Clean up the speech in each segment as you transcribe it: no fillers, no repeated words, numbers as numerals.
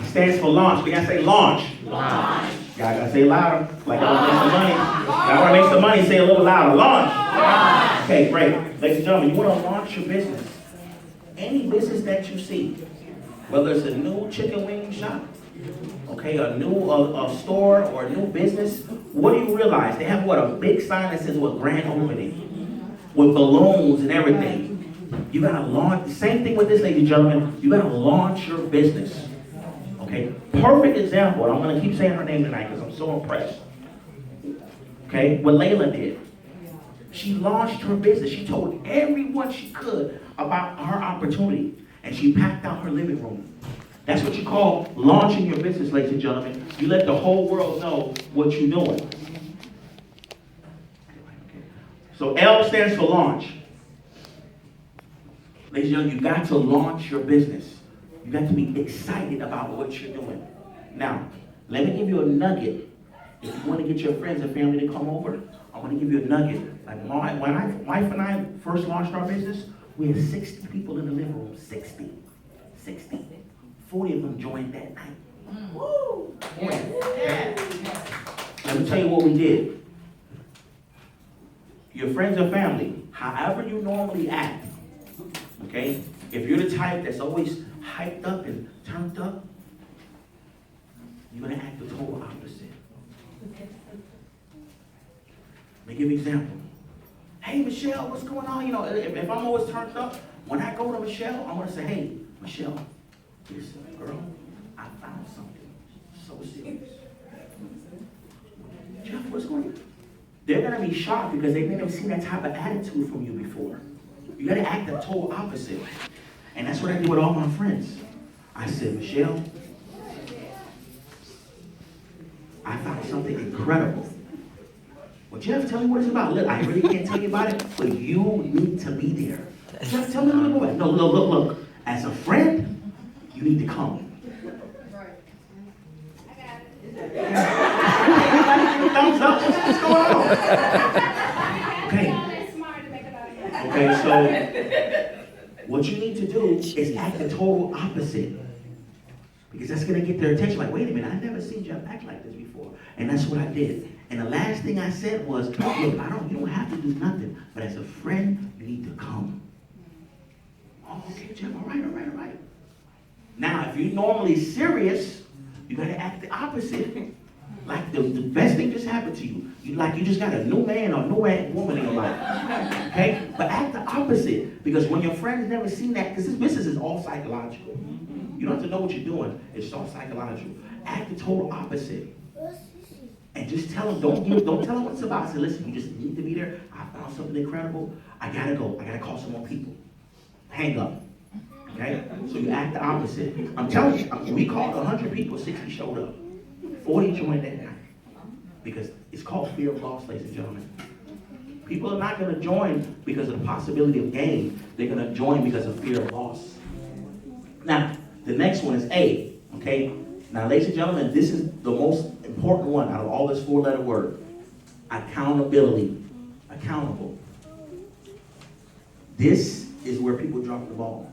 stands for launch. We gotta say launch. Launch. Y'all gotta say it louder. Like y'all wanna make some money. Y'all wanna make some money, say it a little louder. Launch. Launch. Okay, great. Ladies and gentlemen, you wanna launch your business. Any business that you see, whether it's a new chicken wing shop, okay, a new a store or a new business, what do you realize? They have what, a big sign that says what, grand opening, with balloons and everything. You gotta launch, same thing with this, ladies and gentlemen, you gotta launch your business. Okay, perfect example, and I'm gonna keep saying her name tonight because I'm so impressed. Okay, what Layla did. She launched her business. She told everyone she could about her opportunity. And she packed out her living room. That's what you call launching your business, ladies and gentlemen. You let the whole world know what you're doing. So L stands for launch. Ladies and gentlemen, you got to launch your business. You got to be excited about what you're doing. Now, let me give you a nugget. If you want to get your friends and family to come over, I want to give you a nugget. Like when my wife and I first launched our business, we had 60 people in the living room. 60. 40 of them joined that night. Woo! Yeah. Let me tell you what we did. Your friends and family, however you normally act, okay? If you're the type that's always hyped up and turned up, you're going to act the total opposite. Let me give you an example. Hey, Michelle, what's going on? You know, if I'm always turned up, when I go to Michelle, I'm going to say, hey, Michelle, listen, girl, I found something so serious. Jeff, what's going on? They're going to be shocked because they've never seen that type of attitude from you before. You got to act the total opposite. And that's what I do with all my friends. I said, Michelle, I found something incredible. Well, Jeff, tell me what it's about. Look, I really can't tell you about it, but you need to be there. Jeff, tell me a little more. No, look. As a friend, you need to come. Right. I got it. Thumbs up. What's going on? Okay, so what you need to do is act the total opposite. Because that's going to get their attention. Like, wait a minute, I've never seen Jeff act like this before. And that's what I did. And the last thing I said was, look, you don't have to do nothing. But as a friend, you need to come. Oh, okay, Jeff, all right. Now, if you're normally serious, you got to act the opposite. Like the best thing just happened to you. You just got a new man or new woman in your life. Okay? But act the opposite. Because when your friends never seen that, because this business is all psychological. You don't have to know what you're doing. It's all psychological. Act the total opposite. And just tell them, don't tell them what it's about. Say, listen, you just need to be there. I found something incredible. I gotta go. I gotta call some more people. Hang up. Okay? So you act the opposite. I'm telling you, we called 100 people, 60 showed up. 40 joined that night. Because it's called fear of loss, ladies and gentlemen. People are not going to join because of the possibility of gain. They're going to join because of fear of loss. Now, the next one is A. Okay? Now, ladies and gentlemen, this is the most important one out of all this 4-letter word. Accountability. Accountable. This is where people drop the ball.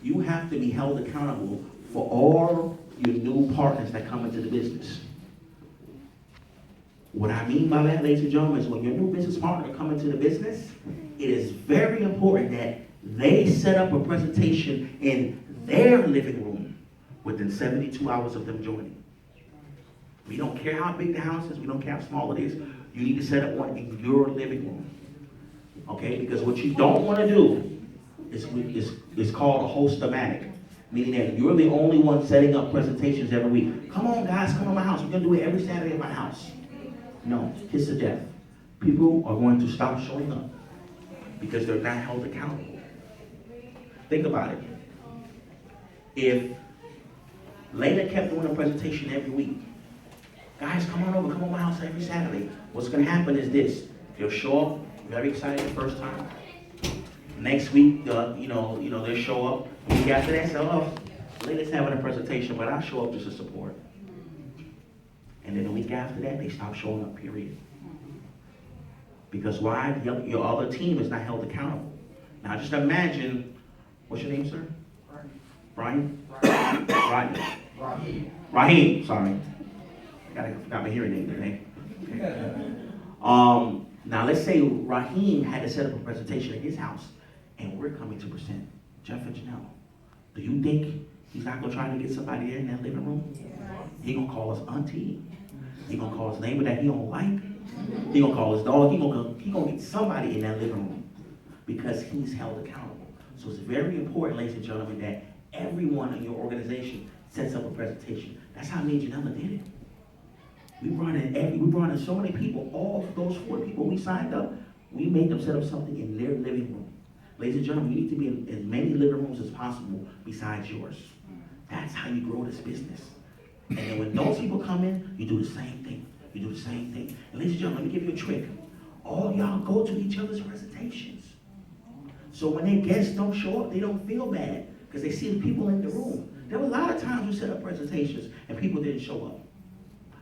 You have to be held accountable for all your new partners that come into the business. What I mean by that, ladies and gentlemen, is when your new business partner come into the business, it is very important that they set up a presentation in their living room within 72 hours of them joining. We don't care how big the house is, we don't care how small it is, you need to set up one in your living room. Okay, because what you don't want to do is called a host-o-matic, meaning that you're the only one setting up presentations every week. Come on, guys, come to my house. We're going to do it every Saturday at my house. No, kiss of death. People are going to stop showing up because they're not held accountable. Think about it. If Layla kept doing a presentation every week, guys, come on over, come on my house every Saturday. What's going to happen is this. They'll show up very excited the first time. Next week, they'll show up. The week after that, say, oh, Layla's having a presentation, but I'll show up just to support. And then the week after that, they stop showing up, period. Because why? Your other team is not held accountable. Now just imagine, what's your name, sir? Brian? Brian? Raheem, sorry. Got my hearing aid today. Okay. Now let's say Raheem had to set up a presentation at his house, and we're coming to present Jeff and Janelle. Do you think he's not gonna try to get somebody there in that living room? He gonna call us auntie. He gonna call his neighbor that he don't like. He gonna call his dog. He gonna get somebody in that living room because he's held accountable. So it's very important, ladies and gentlemen, that everyone in your organization sets up a presentation. That's how me and Janelle did it. We brought in so many people. All of those 4 people we signed up, we made them set up something in their living room. Ladies and gentlemen, you need to be in as many living rooms as possible besides yours. That's how you grow this business. And then when those people come in, you do the same thing. You do the same thing. And ladies and gentlemen, let me give you a trick. All y'all go to each other's presentations. So when their guests don't show up, they don't feel bad because they see the people in the room. There were a lot of times we set up presentations and people didn't show up.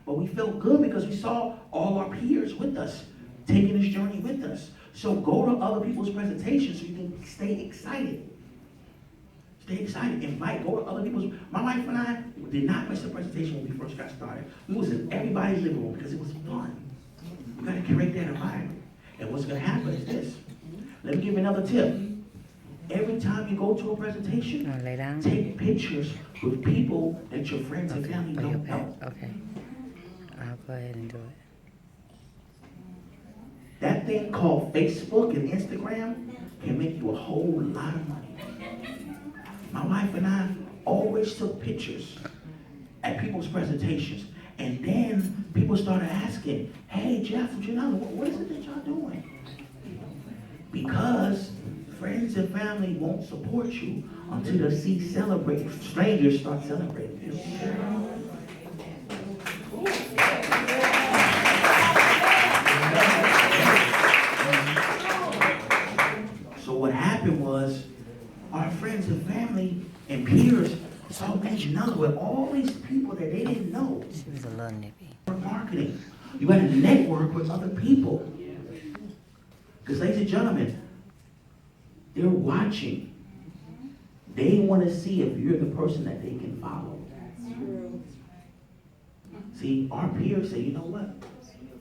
But we felt good because we saw all our peers with us, taking this journey with us. So go to other people's presentations so you can stay excited. Stay excited. Go to other people's. My wife and I did not miss a presentation when we first got started. We was in everybody's living room because it was fun. You got to create that environment. And what's going to happen is this. Let me give you another tip. Every time you go to a presentation, take pictures with people that your friends and family don't know. Okay. I'll go ahead and do it. That thing called Facebook and Instagram can make you a whole lot of money. My wife and I always took pictures at people's presentations. And then people started asking, hey, Jeff, what is it that y'all doing? Because friends and family won't support you until they see strangers start celebrating you. So what happened was our friends and family and peers saw Janelle with all these people that they didn't know. She was a little nippy. Marketing. You got to network with other people. Because ladies and gentlemen, they're watching. They want to see if you're the person that they can follow. See, our peers say, you know what?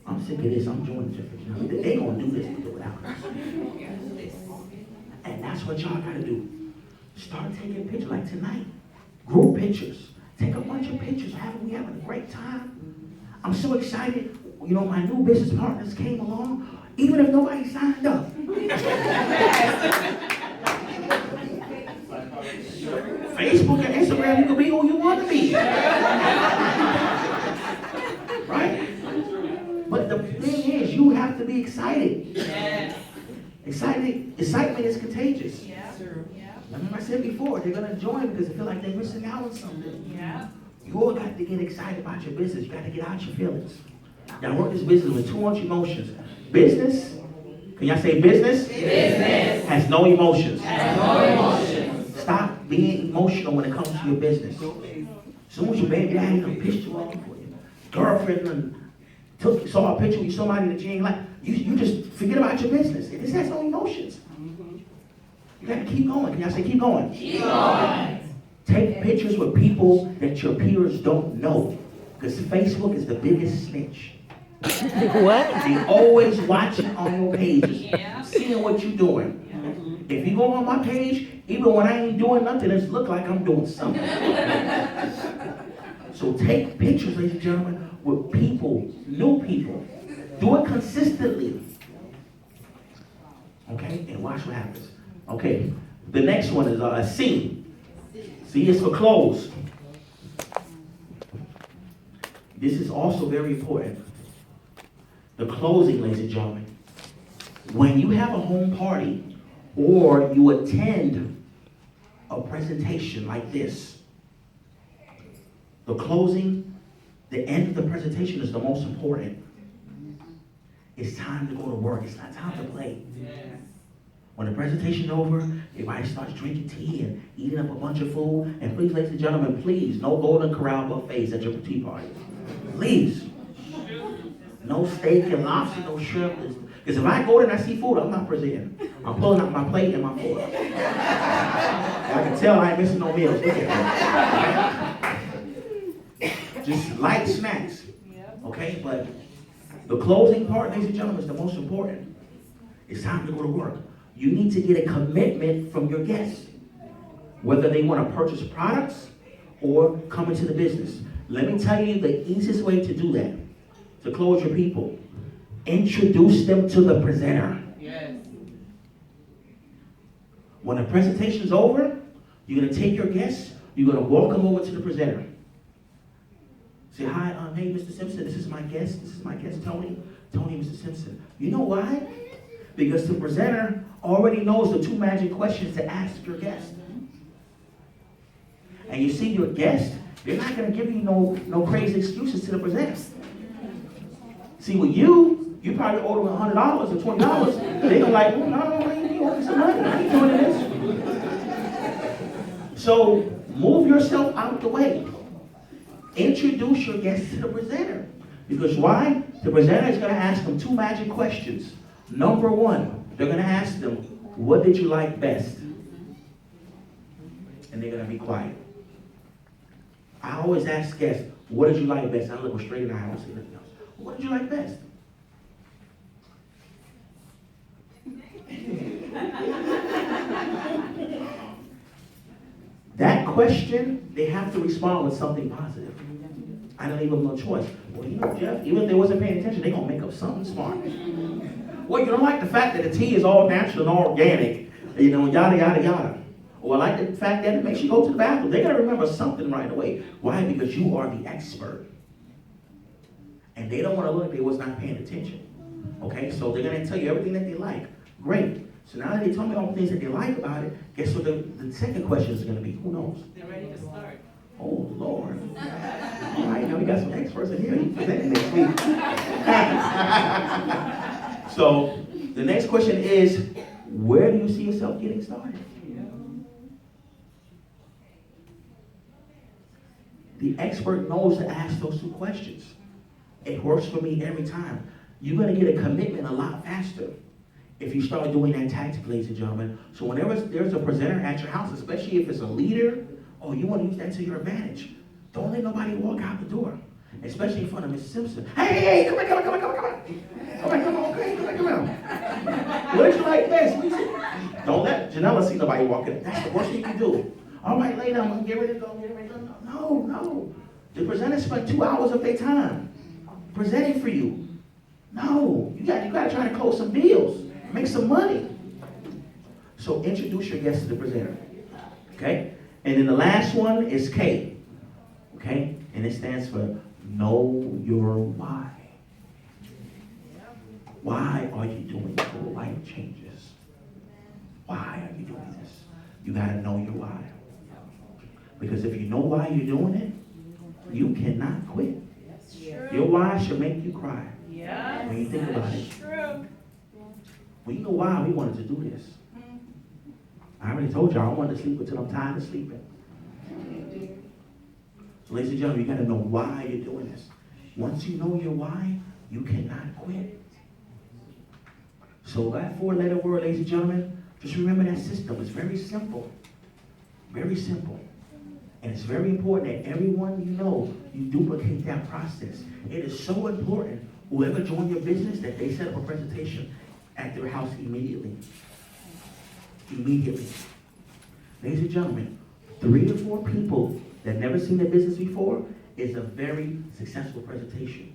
I'm sick of this. I'm joining Jefferson. They're going to do this without us. And that's what y'all got to do. Start taking pictures like tonight. Group pictures. Take a bunch of pictures. We having a great time. I'm so excited. You know, my new business partners came along, even if nobody signed up. Facebook and Instagram, you can be who you want to be. Right? But the thing is, you have to be excited. Excitement is contagious. Remember I said before, they're going to join because they feel like they're missing out on something. You all got to get excited about your business. You got to get out your feelings. Now work this business with 2 emotions. Business, can y'all say business? Business. Has no emotions. Stop being emotional when it comes to your business. As soon as your baby daddy done pissed you off, or your girlfriend saw a picture with somebody that you ain't like, you just forget about your business. This has no emotions. You got to keep going. Can y'all say keep going? Keep going. Take pictures with people that your peers don't know. Because Facebook is the biggest snitch. What? They always watching on your pages, seeing what you're doing. If you go on my page, even when I ain't doing nothing, it look like I'm doing something. So take pictures, ladies and gentlemen, with people, new people. Do it consistently. Okay? And watch what happens. Okay, the next one is a C. C is for close. This is also very important. The closing, ladies and gentlemen. When you have a home party or you attend a presentation like this, the closing, the end of the presentation is the most important. It's time to go to work. It's not time to play. When the presentation's over, everybody starts drinking tea and eating up a bunch of food. And please, ladies and gentlemen, please, no Golden Corral buffets at your tea parties. Please. No steak and lobster, no shrimp. Because if I go there and I see food, I'm not presenting. I'm pulling out my plate and my fork. I can tell I ain't missing no meals. Look at that. Just light snacks. Okay, but the closing part, ladies and gentlemen, is the most important. It's time to go to work. You need to get a commitment from your guests, whether they want to purchase products or come into the business. Let me tell you the easiest way to do that, to close your people. Introduce them to the presenter. Yes. When the presentation's over, you're going to take your guests, you're going to walk them over to the presenter. Say, hi, hey, Mr. Simpson, this is my guest, Tony. Tony, Mr. Simpson. You know why? Because the presenter already knows the 2 magic questions to ask your guest. And you see your guest, they're not going to give you no crazy excuses to the presenter. See, with you probably owe them $100 or $20. They're like, well, no, you owe me some money. I ain't doing this. So move yourself out the way. Introduce your guests to the presenter. Because why? The presenter is going to ask them 2 magic questions. Number 1, they're going to ask them, what did you like best? And they're going to be quiet. I always ask guests, what did you like best? I look them straight in the eye. I don't say nothing else. What did you like best? That question, they have to respond with something positive. I don't leave them no choice. Well, you know, Jeff, even if they wasn't paying attention, they're going to make up something smart. Well, you don't like the fact that the tea is all natural and all organic, you know, yada, yada, yada. Or I like the fact that it makes you go to the bathroom. They're going to remember something right away. Why? Because you are the expert. And they don't want to look like they was not paying attention. Okay, so they're going to tell you everything that they like. Great. So now that they told me all the things that they like about it, guess what the second question is going to be? Who knows? They're ready to start. Oh, Lord. All right, now we got some experts in here. You present next week. So the next question is, where do you see yourself getting started? The expert knows to ask those 2 questions. It works for me every time. You're going to get a commitment a lot faster if you start doing that tactic, ladies and gentlemen. So whenever there's a presenter at your house, especially if it's a leader, you want to use that to your advantage. Don't let nobody walk out the door, especially in front of Mrs. Simpson. Hey, come on. Come on, come on. What did you like best? Don't let Janella see nobody walking. That's the worst thing you can do. All right, lady, I'm going to get ready to go. No. The presenter spent 2 hours of their time presenting for you. No, you got to try to close some deals, make some money. So introduce your guests to the presenter, okay? And then the last one is K, okay? And it stands for know your why. Why are you doing your life changes? Why are you doing this? You got to know your why. Because if you know why you're doing it, you cannot quit. Your why should make you cry. When you think about it. True. Well, you know why we wanted to do this. I already told you I don't want to sleep until I'm tired of sleeping. So ladies and gentlemen, you got to know why you're doing this. Once you know your why, you cannot quit. So that 4-letter word, ladies and gentlemen, just remember that system. It's very simple. Very simple. And it's very important that everyone you know, you duplicate that process. It is so important, whoever joined your business, that they set up a presentation at their house immediately. Immediately. Ladies and gentlemen, 3 to 4 people that never seen their business before is a very successful presentation.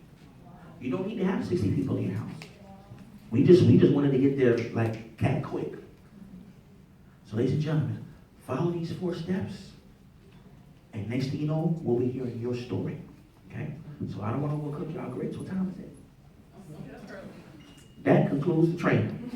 You don't need to have 60 people in your house. We just wanted to get there like cat quick. So ladies and gentlemen, follow these 4 steps. And next thing you know, we'll be hearing your story. Okay? So I don't want to overcook y'all grits. What time is it? That concludes the training.